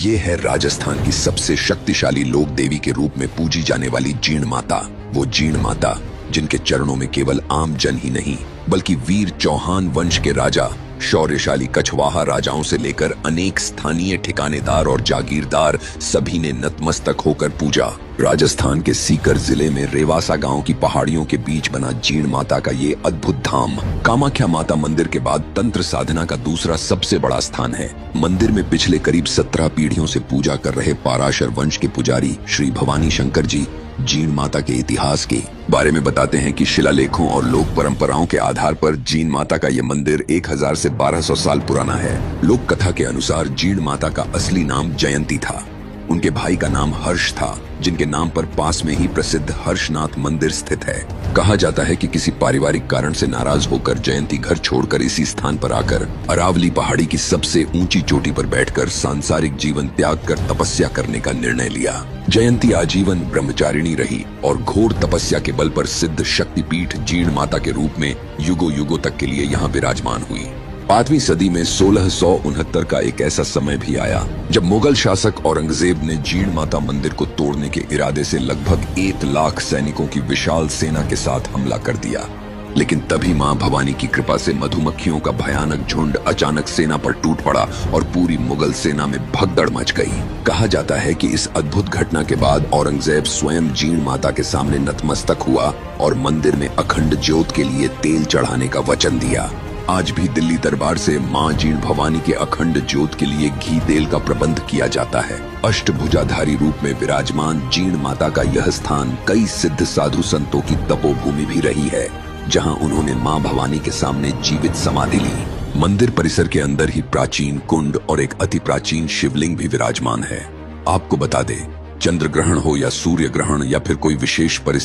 ये है राजस्थान की सबसे शक्तिशाली लोक देवी के रूप में पूजी जाने वाली जीण माता। वो जीण माता जिनके चरणों में केवल आम जन ही नहीं बल्कि वीर चौहान वंश के राजा, शौर्यशाली कछवाहा राजाओं से लेकर अनेक स्थानीय ठिकानेदार और जागीरदार सभी ने नतमस्तक होकर पूजा। राजस्थान के सीकर जिले में रेवासा गांव की पहाड़ियों के बीच बना जीण माता का ये अद्भुत धाम कामाख्या माता मंदिर के बाद तंत्र साधना का दूसरा सबसे बड़ा स्थान है। मंदिर में पिछले करीब 17 पीढ़ियों से पूजा कर रहे पाराशर वंश के पुजारी श्री भवानी शंकर जी जीण माता के इतिहास के बारे में बताते हैं कि शिलालेखों और लोक परंपराओं के आधार पर जीण माता का यह मंदिर 1000 से 1200 साल पुराना है। लोक कथा के अनुसार जीण माता का असली नाम जयंती था। उनके भाई का नाम हर्ष था, जिनके नाम पर पास में ही प्रसिद्ध हर्षनाथ मंदिर स्थित है। कहा जाता है कि किसी पारिवारिक कारण से नाराज होकर जयंती घर छोड़कर इसी स्थान पर आकर अरावली पहाड़ी की सबसे ऊंची चोटी पर बैठकर सांसारिक जीवन त्याग कर तपस्या करने का निर्णय लिया। जयंती आजीवन ब्रह्मचारिणी रही और घोर तपस्या के बल पर सिद्ध शक्तिपीठ जीण माता के रूप में युगों युगों तक के लिए यहाँ विराजमान हुई। 5वीं सदी में 1669 का एक ऐसा समय भी आया जब मुगल शासक औरंगजेब ने जीण माता मंदिर को तोड़ने के इरादे से लगभग 1 लाख सैनिकों की विशाल सेना के साथ हमला कर दिया। लेकिन तभी मां भवानी की कृपा से मधुमक्खियों का भयानक झुंड अचानक सेना पर टूट पड़ा और पूरी मुगल सेना में भगदड़ मच गई। कहा जाता है कि इस अद्भुत घटना के बाद औरंगजेब स्वयं जीण माता के सामने नतमस्तक हुआ और मंदिर में अखंड ज्योत के लिए तेल चढ़ाने का वचन दिया। आज भी दिल्ली दरबार से मां जीण भवानी के अखंड ज्योत के लिए घी तेल का प्रबंध किया जाता है। अष्टभुजाधारी रूप में विराजमान जीण माता का यह स्थान कई सिद्ध साधु संतों की तपोभूमि भी रही है, जहां उन्होंने मां भवानी के सामने जीवित समाधि ली। मंदिर परिसर के अंदर ही प्राचीन कुंड और एक अति प्राचीन शिवलिंग भी विराजमान है। आपको बता दें, चंद्र ग्रहण हो या सूर्य ग्रहण या फिर कोई विशेष परिस्थिति